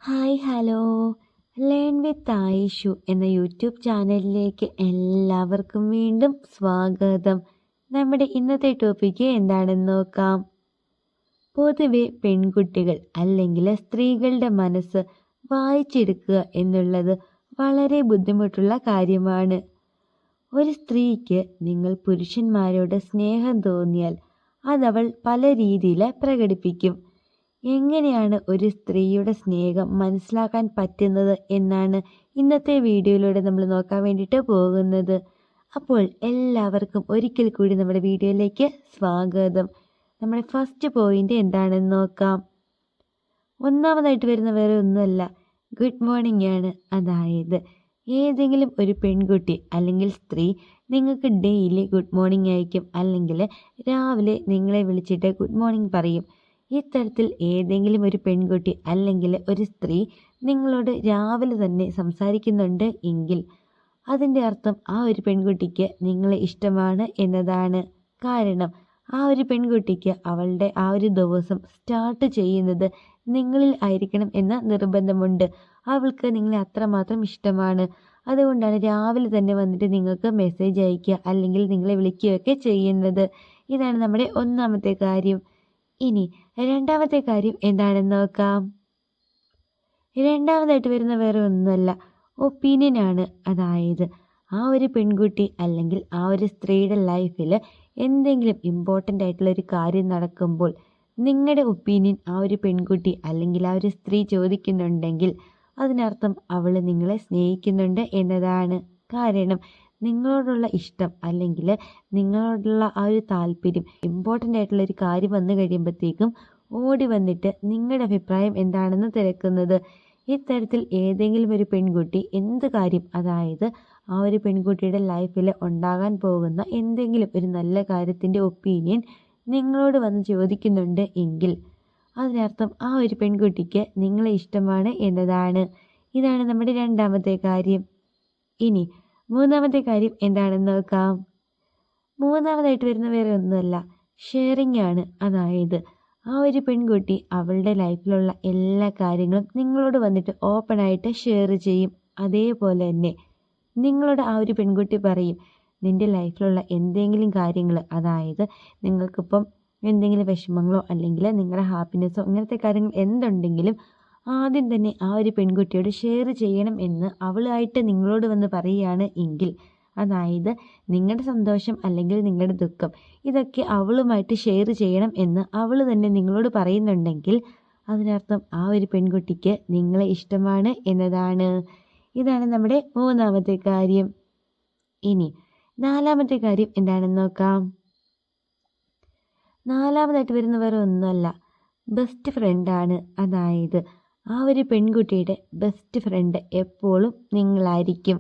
Hi hello learn with Ayishu എന്ന YouTube ചാനലിലേക്ക് എല്ലാവർക്കും വീണ്ടും സ്വാഗതം. നമ്മുടെ ഇന്നത്തെ ടോപ്പിക്ക് എന്താണെന്ന് നോക്കാം. പൊതുവെ പെൺകുട്ടികൾ അല്ലെങ്കിൽ സ്ത്രീകളുടെ മനസ്സ് വായിച്ചെടുക്കുക എന്നുള്ളത് വളരെ ബുദ്ധിമുട്ടുള്ള കാര്യമാണ്. ഒരു സ്ത്രീക്ക് നിങ്ങൾ പുരുഷന്മാരോട് സ്നേഹം തോന്നിയാൽ അതവൾ പല രീതിയിൽ പ്രകടിപ്പിക്കും. എങ്ങനെയാണ് ഒരു സ്ത്രീയുടെ സ്നേഹം മനസ്സിലാക്കാൻ പറ്റുന്നത് എന്നാണ് ഇന്നത്തെ വീഡിയോയിലൂടെ നമ്മൾ നോക്കാൻ വേണ്ടിയിട്ട് പോകുന്നത്. അപ്പോൾ എല്ലാവർക്കും ഒരിക്കൽ കൂടി നമ്മുടെ വീഡിയോയിലേക്ക് സ്വാഗതം. നമ്മുടെ ഫസ്റ്റ് പോയിന്റ് എന്താണെന്ന് നോക്കാം. ഒന്നാമതായിട്ട് വരുന്ന വേറെ ഒന്നുമല്ല, ഗുഡ് മോർണിംഗ് ആണ്. അതായത് ഏതെങ്കിലും ഒരു പെൺകുട്ടി അല്ലെങ്കിൽ സ്ത്രീ നിങ്ങൾക്ക് ഡെയിലി ഗുഡ് മോർണിംഗ് അയക്കും, അല്ലെങ്കിൽ രാവിലെ നിങ്ങളെ വിളിച്ചിട്ട് ഗുഡ് മോർണിംഗ് പറയും. ഇത്തരത്തിൽ ഏതെങ്കിലും ഒരു പെൺകുട്ടി അല്ലെങ്കിൽ ഒരു സ്ത്രീ നിങ്ങളോട് രാവിലെ തന്നെ സംസാരിക്കുന്നുണ്ട് എങ്കിൽ അതിൻ്റെ അർത്ഥം ആ ഒരു പെൺകുട്ടിക്ക് നിങ്ങളെ ഇഷ്ടമാണ് എന്നതാണ്. കാരണം ആ ഒരു പെൺകുട്ടിക്ക് അവളുടെ ആ ഒരു ദിവസം സ്റ്റാർട്ട് ചെയ്യുന്നത് നിങ്ങളിൽ ആയിരിക്കണം എന്ന നിർബന്ധമുണ്ട്. അവൾക്ക് നിങ്ങളെ അത്രമാത്രം ഇഷ്ടമാണ്. അതുകൊണ്ടാണ് രാവിലെ തന്നെ വന്നിട്ട് നിങ്ങൾക്ക് മെസ്സേജ് അയക്കുക അല്ലെങ്കിൽ നിങ്ങളെ വിളിക്കുകയൊക്കെ ചെയ്യുന്നത്. ഇതാണ് നമ്മുടെ ഒന്നാമത്തെ കാര്യം. ഇനി രണ്ടാമത്തെ കാര്യം എന്താണെന്ന് നോക്കാം. രണ്ടാമതായിട്ട് വരുന്ന വേറെ ഒന്നുമല്ല, ഒപ്പീനിയൻ ആണ്. അതായത് ആ ഒരു പെൺകുട്ടി അല്ലെങ്കിൽ ആ ഒരു സ്ത്രീയുടെ ലൈഫിൽ എന്തെങ്കിലും ഇമ്പോർട്ടൻ്റ് ആയിട്ടുള്ള ഒരു കാര്യം നടക്കുമ്പോൾ നിങ്ങളുടെ ഒപ്പീനിയൻ ആ ഒരു പെൺകുട്ടി അല്ലെങ്കിൽ ആ ഒരു സ്ത്രീ ചോദിക്കുന്നുണ്ടെങ്കിൽ അതിനർത്ഥം അവൾ നിങ്ങളെ സ്നേഹിക്കുന്നുണ്ട് എന്നതാണ്. കാരണം നിങ്ങളോടുള്ള ഇഷ്ടം അല്ലെങ്കിൽ നിങ്ങളോടുള്ള ആ ഒരു താല്പര്യം ഇമ്പോർട്ടൻ്റ് ആയിട്ടുള്ള ഒരു കാര്യം വന്നു കഴിയുമ്പോഴത്തേക്കും ഓടി വന്നിട്ട് നിങ്ങളുടെ അഭിപ്രായം എന്താണെന്ന് തിരക്കുന്നത്. ഇത്തരത്തിൽ ഏതെങ്കിലും ഒരു പെൺകുട്ടി എന്ത് കാര്യം, അതായത് ആ ഒരു പെൺകുട്ടിയുടെ ലൈഫിൽ ഉണ്ടാകാൻ പോകുന്ന എന്തെങ്കിലും ഒരു നല്ല കാര്യത്തിൻ്റെ ഒപ്പീനിയൻ നിങ്ങളോട് വന്ന് ചോദിക്കുന്നുണ്ട് എങ്കിൽ അതിനർത്ഥം ആ ഒരു പെൺകുട്ടിക്ക് നിങ്ങളെ ഇഷ്ടമാണ് എന്നതാണ്. ഇതാണ് നമ്മുടെ രണ്ടാമത്തെ കാര്യം. ഇനി മൂന്നാമത്തെ കാര്യം എന്താണെന്ന് നോക്കാം. മൂന്നാമതായിട്ട് വരുന്ന വേറെ ഒന്നുമല്ല, ഷെയറിംഗ് ആണ്. അതായത് ആ ഒരു പെൺകുട്ടി അവളുടെ ലൈഫിലുള്ള എല്ലാ കാര്യങ്ങളും നിങ്ങളോട് വന്നിട്ട് ഓപ്പണായിട്ട് ഷെയർ ചെയ്യും. അതേപോലെ തന്നെ നിങ്ങളോട് ആ ഒരു പെൺകുട്ടി പറയും നിൻ്റെ ലൈഫിലുള്ള എന്തെങ്കിലും കാര്യങ്ങൾ, അതായത് നിങ്ങൾക്കിപ്പം എന്തെങ്കിലും വിഷമങ്ങളോ അല്ലെങ്കിൽ നിങ്ങളുടെ ഹാപ്പിനെസ്സോ ഇങ്ങനത്തെ കാര്യങ്ങൾ എന്തുണ്ടെങ്കിലും ആദ്യം തന്നെ ആ ഒരു പെൺകുട്ടിയോട് ഷെയർ ചെയ്യണം എന്ന് അവളായിട്ട് നിങ്ങളോട് വന്ന് പറയുകയാണ് എങ്കിൽ, അതായത് നിങ്ങളുടെ സന്തോഷം അല്ലെങ്കിൽ നിങ്ങളുടെ ദുഃഖം ഇതൊക്കെ അവളുമായിട്ട് ഷെയർ ചെയ്യണം എന്ന് അവൾ തന്നെ നിങ്ങളോട് പറയുന്നുണ്ടെങ്കിൽ അതിനർത്ഥം ആ ഒരു പെൺകുട്ടിക്ക് നിങ്ങളെ ഇഷ്ടമാണ് എന്നതാണ്. ഇതാണ് നമ്മുടെ മൂന്നാമത്തെ കാര്യം. ഇനി നാലാമത്തെ കാര്യം എന്താണെന്ന് നോക്കാം. നാലാമതായിട്ട് വരുന്ന വേറെ ഒന്നുമല്ല, ബെസ്റ്റ് ഫ്രണ്ടാണ്. അതായത് ആ ഒരു പെൺകുട്ടിയുടെ ബെസ്റ്റ് ഫ്രണ്ട് എപ്പോഴും നിങ്ങളായിരിക്കും.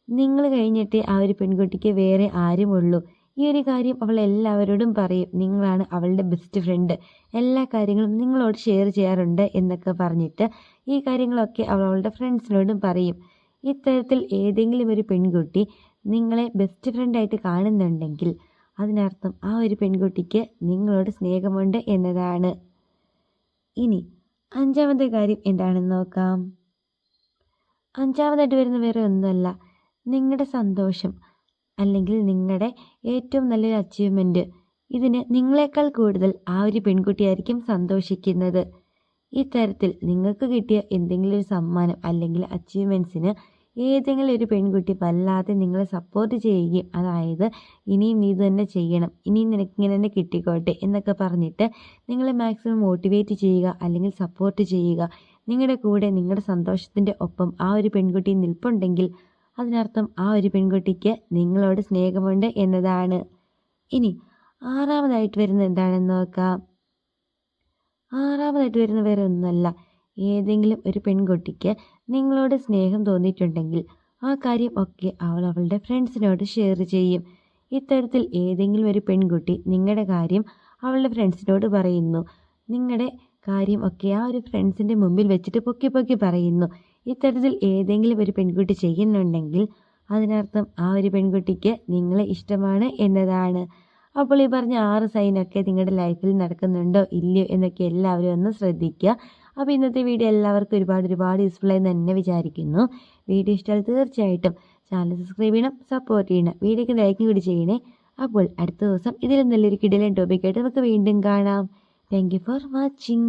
നിങ്ങൾ കഴിഞ്ഞിട്ട് ആ ഒരു പെൺകുട്ടിക്ക് വേറെ ആരുമുള്ളൂ. ഈ ഒരു കാര്യം അവൾ എല്ലാവരോടും പറയും, നിങ്ങളാണ് അവളുടെ ബെസ്റ്റ് ഫ്രണ്ട്, എല്ലാ കാര്യങ്ങളും നിങ്ങളോട് ഷെയർ ചെയ്യാറുണ്ട് എന്നൊക്കെ പറഞ്ഞിട്ട് ഈ കാര്യങ്ങളൊക്കെ അവൾ അവളുടെ ഫ്രണ്ട്സിനോടും പറയും. ഇത്തരത്തിൽ ഏതെങ്കിലും ഒരു പെൺകുട്ടി നിങ്ങളെ ബെസ്റ്റ് ഫ്രണ്ടായിട്ട് കാണുന്നുണ്ടെങ്കിൽ അതിനർത്ഥം ആ ഒരു പെൺകുട്ടിക്ക് നിങ്ങളോട് സ്നേഹമുണ്ട് എന്നതാണ്. ഇനി അഞ്ചാമത്തെ കാര്യം എന്താണെന്ന് നോക്കാം. അഞ്ചാമതായിട്ട് വരുന്ന വേറെ ഒന്നുമല്ല, നിങ്ങളുടെ സന്തോഷം അല്ലെങ്കിൽ നിങ്ങളുടെ ഏറ്റവും നല്ലൊരു അച്ചീവ്മെൻറ്റ് ഇതിന് നിങ്ങളെക്കാൾ കൂടുതൽ ആ ഒരു പെൺകുട്ടിയായിരിക്കും സന്തോഷിക്കുന്നത്. ഇത്തരത്തിൽ നിങ്ങൾക്ക് കിട്ടിയ എന്തെങ്കിലും ഒരു സമ്മാനം അല്ലെങ്കിൽ അച്ചീവ്മെൻറ്റ്സിന് ഏതെങ്കിലും ഒരു പെൺകുട്ടി വല്ലാതെ നിങ്ങളെ സപ്പോർട്ട് ചെയ്യുകയും, അതായത് ഇനിയും നീ ഇത് തന്നെ ചെയ്യണം, ഇനിയും നിനക്ക് ഇങ്ങനെ തന്നെ കിട്ടിക്കോട്ടെ എന്നൊക്കെ പറഞ്ഞിട്ട് നിങ്ങളെ മാക്സിമം മോട്ടിവേറ്റ് ചെയ്യുക അല്ലെങ്കിൽ സപ്പോർട്ട് ചെയ്യുക, നിങ്ങളുടെ കൂടെ നിങ്ങളുടെ സന്തോഷത്തിൻ്റെ ഒപ്പം ആ ഒരു പെൺകുട്ടി നിൽപ്പുണ്ടെങ്കിൽ അതിനർത്ഥം ആ ഒരു പെൺകുട്ടിക്ക് നിങ്ങളോട് സ്നേഹമുണ്ട് എന്നതാണ്. ഇനി ആറാമതായിട്ട് വരുന്നത് എന്താണെന്ന് നോക്കാം. ആറാമതായിട്ട് വരുന്ന വേറെ ഒന്നുമല്ല, ഏതെങ്കിലും ഒരു പെൺകുട്ടിക്ക് നിങ്ങളോട് സ്നേഹം തോന്നിയിട്ടുണ്ടെങ്കിൽ ആ കാര്യം ഒക്കെ അവൾ അവളുടെ ഫ്രണ്ട്സിനോട് ഷെയർ ചെയ്യും. ഇത്തരത്തിൽ ഏതെങ്കിലും ഒരു പെൺകുട്ടി നിങ്ങളുടെ കാര്യം അവളുടെ ഫ്രണ്ട്സിനോട് പറയുന്നു, നിങ്ങളുടെ കാര്യം ഒക്കെ ആ ഒരു ഫ്രണ്ട്സിൻ്റെ മുമ്പിൽ വെച്ചിട്ട് പൊക്കി പൊക്കി പറയുന്നു. ഇത്തരത്തിൽ ഏതെങ്കിലും ഒരു പെൺകുട്ടി ചെയ്യുന്നുണ്ടെങ്കിൽ അതിനർത്ഥം ആ ഒരു പെൺകുട്ടിക്ക് നിങ്ങളെ ഇഷ്ടമാണ് എന്നതാണ്. അപ്പോൾ ഈ പറഞ്ഞ 6 സൈനൊക്കെ നിങ്ങളുടെ ലൈഫിൽ നടക്കുന്നുണ്ടോ ഇല്ലയോ എന്നൊക്കെ എല്ലാവരും ഒന്ന് ശ്രദ്ധിക്കുക. അപ്പോൾ ഇന്നത്തെ വീഡിയോ എല്ലാവർക്കും ഒരുപാട് യൂസ്ഫുൾ ആയി തന്നെ വിചാരിക്കുന്നു. വീഡിയോ ഇഷ്ടമായി തീർച്ചയായിട്ടും ചാനൽ സബ്സ്ക്രൈബ് ചെയ്യണം, സപ്പോർട്ട് ചെയ്യണം, വീഡിയോക്ക് ലൈക്കും കൂടി ചെയ്യണേ. അപ്പോൾ അടുത്ത ദിവസം ഇതിലും നല്ലൊരു കിടിലൻ ടോപ്പിക്കായിട്ട് നമുക്ക് വീണ്ടും കാണാം. Thank you for watching.